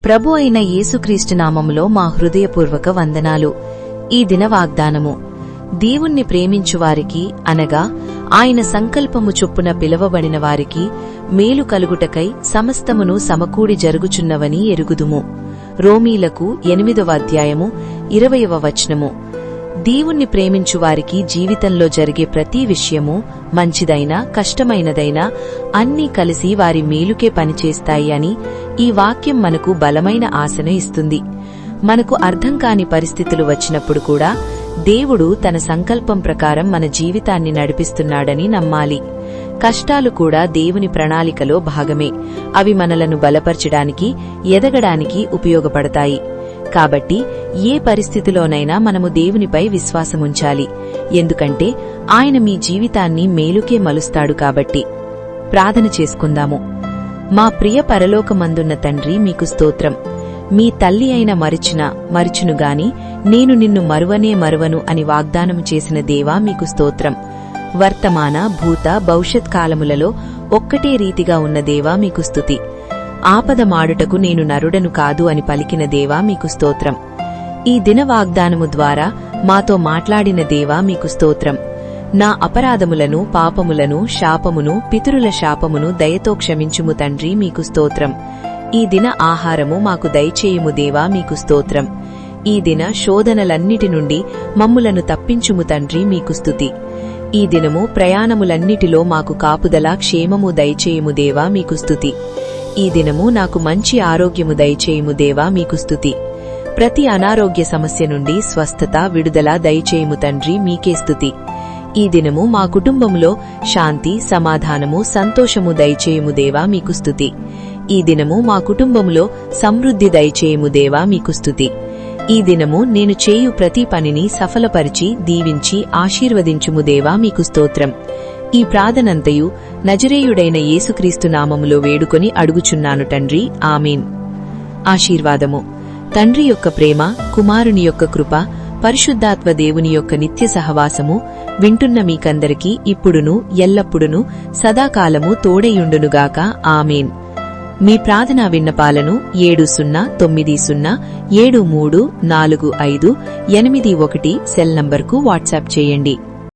ప్రభు అయిన యేసుక్రీస్తు నామములో మా హృదయపూర్వక వందనాలు. ఈ దిన వాగ్దానము: దేవుణ్ణి ప్రేమించువారికి అనగా ఆయన సంకల్పము చొప్పున పిలవబడిన వారికి మేలు కలుగుటకై సమస్తమును సమకూడి జరుగుచున్నవని ఎరుగుదుము. రోమీలకు 8వ అధ్యాయము 20వ వచనము. దేవుణ్ణి ప్రేమించువారికి జీవితంలో జరిగే ప్రతి విషయము, మంచిదైనా కష్టమైనదైనా, అన్నీ కలిసి వారి మేలుకే పనిచేస్తాయి అని ఈ వాక్యం మనకు బలమైన ఆశను ఇస్తుంది. మనకు అర్థం కాని పరిస్థితులు వచ్చినప్పుడు కూడా దేవుడు తన సంకల్పం ప్రకారం మన జీవితాన్ని నడిపిస్తున్నాడని నమ్మాలి. కష్టాలు కూడా దేవుని ప్రణాళికలో భాగమే. అవి మనలను బలపరచడానికి, ఎదగడానికి ఉపయోగపడతాయి. కాబట్టి ఏ పరిస్థితిలోనైనా మనము దేవునిపై విశ్వాసముంచాలి. ఎందుకంటే ఆయన మీ జీవితాన్ని మేలుకే మలుస్తాడు కాబట్టి. ప్రార్థన చేసుకుందాము. మా ప్రియ పరలోకమందున్న తండ్రి, మీకు స్తోత్రం. మీ తల్లి అయిన మరిచునుగాని నేను నిన్ను మరువను అని వాగ్దానము చేసిన దేవా, మీకు స్తోత్రం. వర్తమాన, భూత, భవిష్యత్ కాలములలో ఒక్కటే రీతిగా ఉన్న దేవా, మీకు స్తుతి. ఆపద మాడుటకు నేను నరుడను కాదు అని పలికిన దేవా, మీకు స్తోత్రం. ఈ దిన వాగ్దానము ద్వారా మాతో మాట్లాడిన దేవా, మీకు స్తోత్రం. నా అపరాధములను, పాపములను, శాపమును, పితరుల శాపమును దయతో క్షమించుము తండ్రి, మీకు స్తోత్రం. ఈ దిన ఆహారము మాకు దయచేయుము దేవా, మీకు స్తోత్రం. ఈ దిన శోధనలన్నిటి నుండి మమ్ములను తప్పించుము తండ్రి, మీకు స్తుతి. ఈ దినము ప్రయాణములన్నిటిలో మాకు కాపుదల, క్షేమము దయచేయుము దేవా, మీకు స్తుతి. ఈ దినము నాకు మంచి ఆరోగ్యము దయచేయుము దేవా, మీకు స్తుతి. ప్రతి అనారోగ్య సమస్య నుండి స్వస్థత, విడుదల దయచేయుము తండ్రి, మీకే స్తుతి. ఈ దినము మా కుటుంబంలో శాంతి, సమాధానము, సంతోషము దయచేయుము దేవా, మీకు స్తుతి. ఈ దినము మా కుటుంబంలో సమృద్ధి దయచేయుము దేవా, మీకు స్తుతి. ఈ దినము నేను చేయు ప్రతి పనిని సఫలపరిచి, దీవించి, ఆశీర్వదించుము దేవా, మీకు స్తోత్రం. ఈ ప్రార్థనంతయు నజరేయుడైన యేసుక్రీస్తు నామములో వేడుకొని అడుగుచున్నాను తండ్రి, ఆమేన్. ఆశీర్వాదము. తండ్రి యొక్క ప్రేమ, కుమారుని యొక్క కృప, పరిశుద్ధాత్మ దేవుని యొక్క నిత్య సహవాసము వింటున్న మీకందరికీ ఇప్పుడును ఎల్లప్పుడును సదాకాలము తోడైయుండునుగాక, ఆమేన్. మీ ప్రార్థనా విన్నపాలను 7090734581 సెల్ నంబర్కు వాట్సాప్ చేయండి.